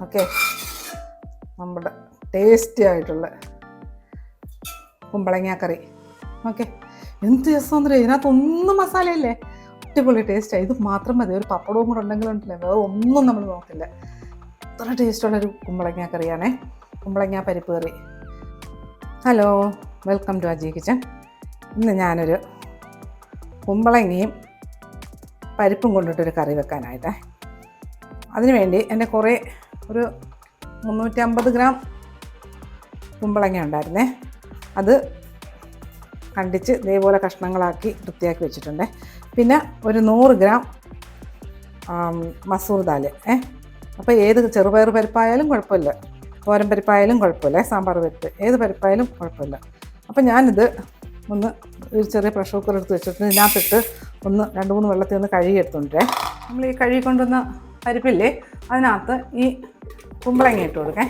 Okay, നമ്മുടെ tasty ആയിട്ടുള്ള കുമ്പളങ്ങ കറി. ഓക്കെ, എന്ത് രസമെന്ന് പറയുക, ഇതിനകത്തൊന്നും മസാലയില്ലേ, അടിപൊളി ടേസ്റ്റാണ്. ഇത് മാത്രം മതി, ഒരു പപ്പടവും കൂടെ ഉണ്ടെങ്കിലുണ്ടല്ലേ വേറെ ഒന്നും നമ്മൾ നോക്കില്ല. അത്ര ടേസ്റ്റുള്ളൊരു കുമ്പളങ്ങ കറിയാണേ, കുമ്പളങ്ങ പരിപ്പ് കറി. Hello, welcome to Aji kitchen. ഇന്ന് ഞാനൊരു കുമ്പളങ്ങയും പരിപ്പും കൊണ്ടിട്ടൊരു കറി വെക്കാനായിട്ടേ. അതിനുവേണ്ടി എൻ്റെ ഒരു 350 ഗ്രാം കുമ്പളങ്ങ ഉണ്ടായിരുന്നേ. അത് കണ്ടിച്ച് ഇതേപോലെ കഷ്ണങ്ങളാക്കി വൃത്തിയാക്കി വെച്ചിട്ടുണ്ട്. പിന്നെ ഒരു 100 ഗ്രാം മസൂർ ദാൽ. അപ്പോൾ ഏത് ചെറുപയർ പരിപ്പായാലും കുഴപ്പമില്ല, തോരൻ പരിപ്പായാലും കുഴപ്പമില്ല, സാമ്പാർ പരിപ്പ് ഏത് പരിപ്പായാലും കുഴപ്പമില്ല. അപ്പോൾ ഞാനിത് ഒരു ചെറിയ പ്രഷർ കുക്കർ എടുത്ത് വെച്ചിട്ട് ഇതിനകത്തിട്ട് 2-3 വെള്ളത്തിൽ ഒന്ന് കഴുകി എടുത്തോണ്ടേ. നമ്മൾ ഈ കഴുകി കൊണ്ടുവന്ന പരിപ്പില്ലേ, അതിനകത്ത് ഈ കുമ്പളങ്ങ ഇട്ട് കൊടുക്കേ.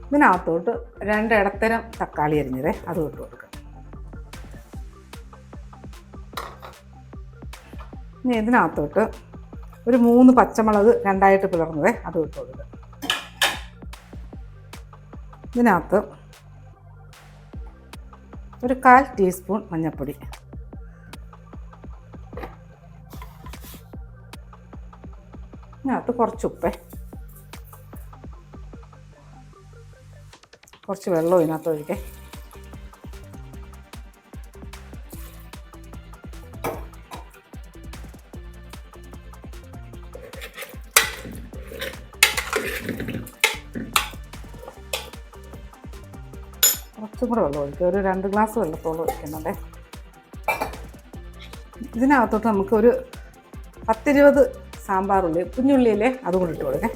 ഇതിനകത്തോട്ട് 2 ഇടത്തരം തക്കാളി അരിഞ്ഞത് അതും ഇട്ട് കൊടുക്കുക. ഇനി ഇതിനകത്തോട്ട് ഒരു 3 പച്ചമുളക് 2ആയിട്ട് പിളർന്നത് അതും ഇട്ട് കൊടുക്കുക. ഇതിനകത്ത് ഒരു 1/4 ടീസ്പൂൺ മഞ്ഞൾപ്പൊടി, ഇതിനകത്ത് കുറച്ച് ഉപ്പ്, കുറച്ച് വെള്ളം ഇതിനകത്ത് ഒഴിക്കേ. കുറച്ചും കൂടെ വെള്ളം ഒഴിക്കുക, ഒരു 2 ഗ്ലാസ് വെള്ളത്തോളം ഒഴിക്കുന്നുണ്ടേ. ഇതിനകത്തോട്ട് നമുക്കൊരു 10-20 സാമ്പാറുള്ളി, കുഞ്ഞുള്ളിയില്ലേ, അതും കൂടി ഇട്ട് കൊടുക്കേ.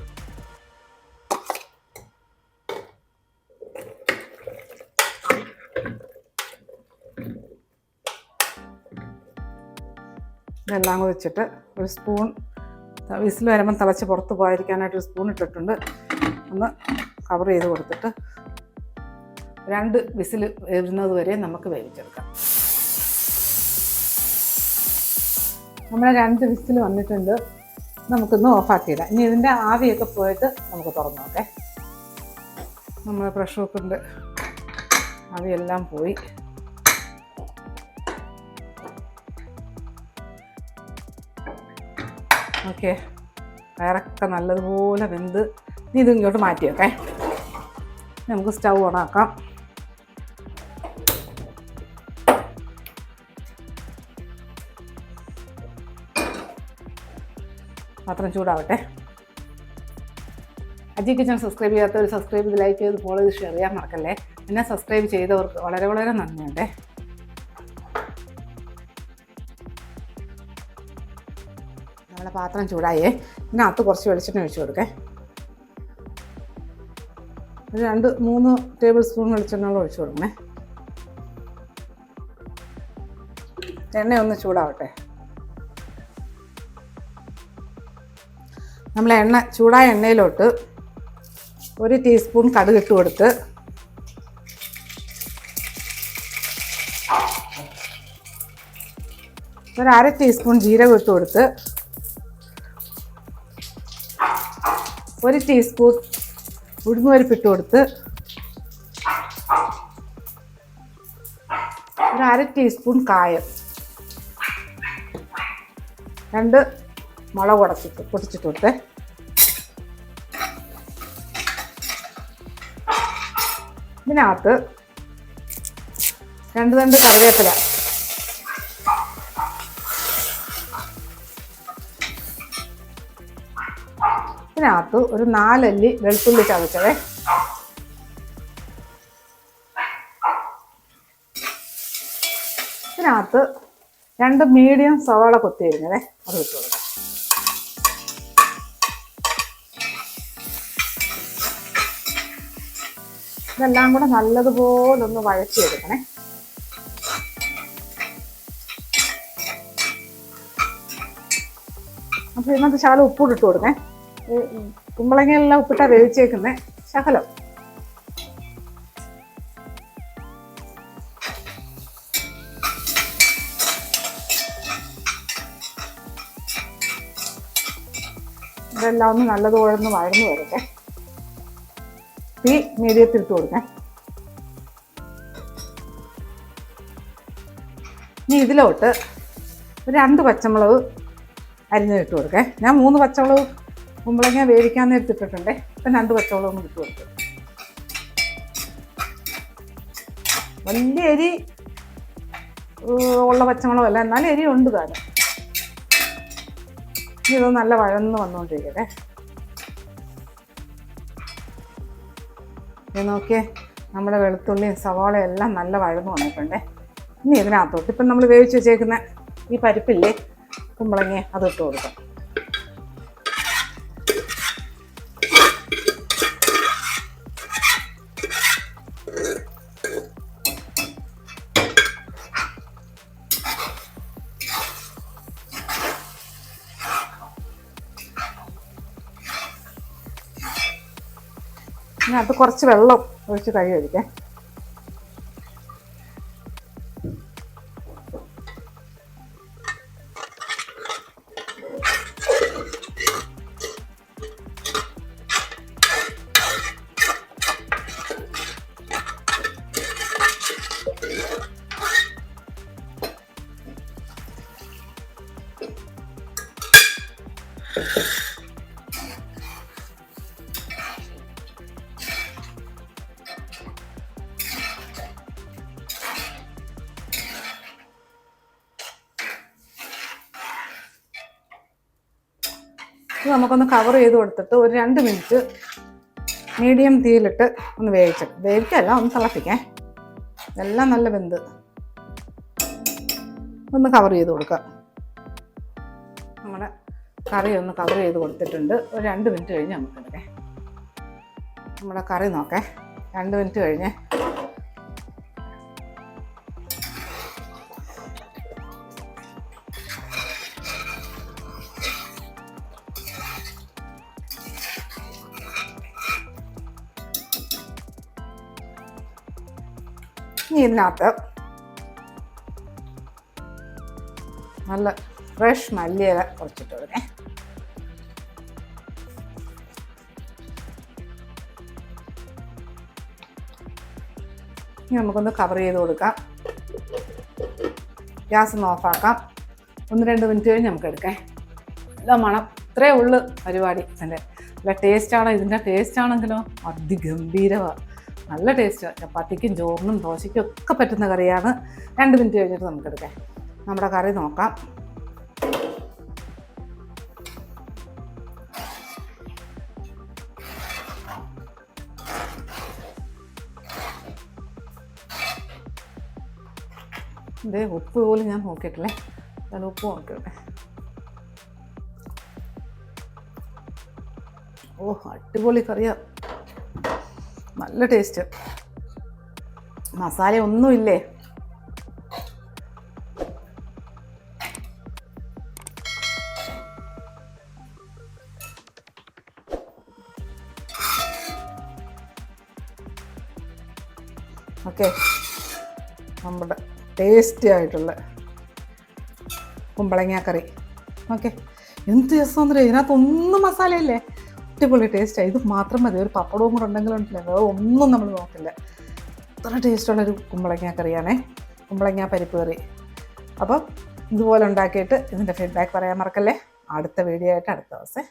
ഇതെല്ലാം കൂടി വെച്ചിട്ട് ഒരു സ്പൂൺ വിസിൽ വരുമ്പം തിളച്ച് പുറത്ത് പോയിരിക്കാനായിട്ടൊരു സ്പൂൺ ഇട്ടിട്ടുണ്ട്. ഒന്ന് കവർ ചെയ്ത് കൊടുത്തിട്ട് 2 വിസിൽ വരുന്നത് വരെ നമുക്ക് വേവിച്ചെടുക്കാം. നമ്മുടെ 2 വിസിൽ വന്നിട്ടുണ്ട്, നമുക്കൊന്ന് ഓഫാക്കിയിടാം. ഇനി ഇതിൻ്റെ ആവിയൊക്കെ പോയിട്ട് നമുക്ക് തുറന്നു നോക്കേ. നമ്മുടെ പ്രഷർ കുക്കറിൻ്റെ ആവിയെല്ലാം പോയി. ഓക്കെ, വയറൊക്കെ നല്ലതുപോലെ വെന്ത് ഇനി ഇത് ഇങ്ങോട്ട് മാറ്റി വെക്കേ. നമുക്ക് സ്റ്റൗ ഓണാക്കാം. പാത്രം ചൂടാവട്ടെ. അജി കിച്ചൻ സബ്സ്ക്രൈബ് ചെയ്യാത്തവർ സബ്സ്ക്രൈബ് ചെയ്ത് ലൈക്ക് ചെയ്ത് ഫോളോ ചെയ്ത് ഷെയർ ചെയ്യാൻ മറക്കല്ലേ. എന്നെ സബ്സ്ക്രൈബ് ചെയ്തവർക്ക് വളരെ വളരെ നന്ദിയുണ്ടേ. നമ്മുടെ പാത്രം ചൂടായേ. ഇതിനകത്ത് കുറച്ച് വെളിച്ചെണ്ണ ഒഴിച്ച് കൊടുക്കേ. ഒരു 2-3 ടേബിൾ സ്പൂൺ വെളിച്ചെണ്ണയോളം ഒഴിച്ച് കൊടുക്കണേ. എണ്ണ ഒന്ന് ചൂടാവട്ടെ. നമ്മൾ ചൂടായ എണ്ണയിലോട്ട് 1 ടീസ്പൂൺ കടുക് ഇട്ട് കൊടുത്ത് ഒരു 1/2 ടീസ്പൂൺ ജീരകം ഇട്ട് കൊടുത്ത് 1 ടീസ്പൂൺ ഉഴുന്നുപരിപ്പ് ഇട്ട് കൊടുത്ത് ഒരു 1/2 ടീസ്പൂൺ കായം, 2 മുളക് പൊടിച്ചിട്ട് കൊടുത്ത് ഇതിനകത്ത് 2 തണ്ട് കറിവേപ്പില, ഇതിനകത്ത് ഒരു 4 അല്ലി വെളുത്തുള്ളി ചതച്ചത്, ഇതിനകത്ത് 2 മീഡിയം സവാള കൊത്തിയരിഞ്ഞത് അത് ഇട്ട് കൊടുക്കാം. ഇതെല്ലാം കൂടെ നല്ലതുപോലെ ഒന്ന് വഴറ്റിയെടുക്കണേ. അപ്പോൾ ഇതിനകത്ത് ശകലം ഉപ്പിട്ട് കൊടുക്കണേ. കുമ്പളങ്ങയെല്ലാം ഉപ്പിട്ടാണ് വേവിച്ചേക്കുന്നത്, ശകലം. ഇതെല്ലാം ഒന്ന് നല്ലതുപോലെ ഒന്ന് വഴന്ന് വരട്ടെ. തീ മീഡിയത്തിലിട്ട് കൊടുക്കാം. ഇനി ഇതിലോട്ട് ഒരു 2 പച്ചമുളക് അരിഞ്ഞിട്ട് കൊടുക്കേ. ഞാൻ 3 പച്ചമുളക് കുമ്പളങ്ങ വേവിക്കാൻ നേരത്ത് ഇട്ടിട്ടുണ്ടേ. ഇപ്പം 2 പച്ചമുളക് ഒന്ന് ഇട്ട് കൊടുക്കും. വലിയ എരി ഉള്ള പച്ചമുളകല്ല, എന്നാലും എരി ഉണ്ട് താനും. ഇനി ഇത് നല്ല വഴന്ന് വന്നുകൊണ്ടിരിക്കട്ടെ. ഇത് നോക്കിയേ, നമ്മുടെ വെളുത്തുള്ളിയും സവാളയും എല്ലാം നല്ല വഴന്ന് വന്നിട്ടുണ്ടേ. ഇനി ഇതിനകത്തോട്ട് ഇപ്പം നമ്മൾ വേവിച്ച് വെച്ചേക്കുന്ന ഈ പരിപ്പില്ലേ, കുമ്പളങ്ങ, അതിട്ട് കൊടുക്കാം. ഇതിനകത്ത് കുറച്ച് വെള്ളം ഒഴിച്ച് കഴുകി ഒഴിക്കാം. ഇത് നമുക്കൊന്ന് കവർ ചെയ്ത് കൊടുത്തിട്ട് ഒരു 2 മിനിറ്റ് മീഡിയം തീയിലിട്ട് ഒന്ന് വേവിക്കല്ല, ഒന്ന് തിളപ്പിക്കാം. എല്ലാം നല്ല വെന്ത് ഒന്ന് കവർ ചെയ്ത് കൊടുക്കാം. നമ്മുടെ കറി ഒന്ന് കവർ ചെയ്ത് കൊടുത്തിട്ടുണ്ട്. ഒരു 2 മിനിറ്റ് കഴിഞ്ഞ് നമുക്ക് എടുക്കാം. നമ്മുടെ കറി നോക്കേ, 2 മിനിറ്റ് കഴിഞ്ഞ് ഇതിനകത്ത് നല്ല ഫ്രഷ് മല്ലിയില കുറച്ചിട്ട് കൊടുക്കേ. ഇനി നമുക്കൊന്ന് കവർ ചെയ്ത് കൊടുക്കാം. ഗ്യാസ് ഒന്ന് ഓഫാക്കാം. 1-2 മിനിറ്റ് കഴിഞ്ഞ് നമുക്ക് എടുക്കാം. എല്ലാം മണം ഇത്രയേ ഉള്ളു പരിപാടി. നല്ല ടേസ്റ്റാണ്. ഇതിൻ്റെ ടേസ്റ്റാണെങ്കിലോ അതിഗംഭീരമാണ്, നല്ല ടേസ്റ്റാണ്. ചപ്പാത്തിക്കും ചോറിനും ദോശയ്ക്കും ഒക്കെ പറ്റുന്ന കറിയാണ്. 2 മിനിറ്റ് കഴിഞ്ഞിട്ട് നമുക്കെടുക്കാം. നമ്മുടെ കറി നോക്കാം. ഇതേ ഉപ്പ് പോലും ഞാൻ നോക്കിയിട്ടില്ലേ, നല്ല ഉപ്പ് നോക്കിയിട്ടെ. ഓ, അടിപൊളി കറിയാ, നല്ല ടേസ്റ്റ്. മസാല ഒന്നുമില്ലേ. ഓക്കെ, നമ്മുടെ ടേസ്റ്റി ആയിട്ടുള്ള കുമ്പളങ്ങ കറി. ഓക്കെ, എന്ത് രസമെന്ന് ഇതിനകത്തൊന്നും മസാലയില്ലേ, അടിപൊളി ടേസ്റ്റാണ്. ഇത് മാത്രം മതി, ഒരു പപ്പടവും കൂടെ ഉണ്ടെങ്കിലുണ്ടല്ലേ, വേറെ ഒന്നും നമ്മൾ നോക്കില്ല. അത്ര ടേസ്റ്റുള്ളൊരു കുമ്പളങ്ങ കറിയാണേ, കുമ്പളങ്ങ പരിപ്പ് കറി. അപ്പോൾ ഇതുപോലെ ഉണ്ടാക്കിയിട്ട് ഇതിൻ്റെ ഫീഡ്ബാക്ക് പറയാൻ മറക്കല്ലേ. അടുത്ത വീഡിയോ ആയിട്ട് അടുത്ത ദിവസം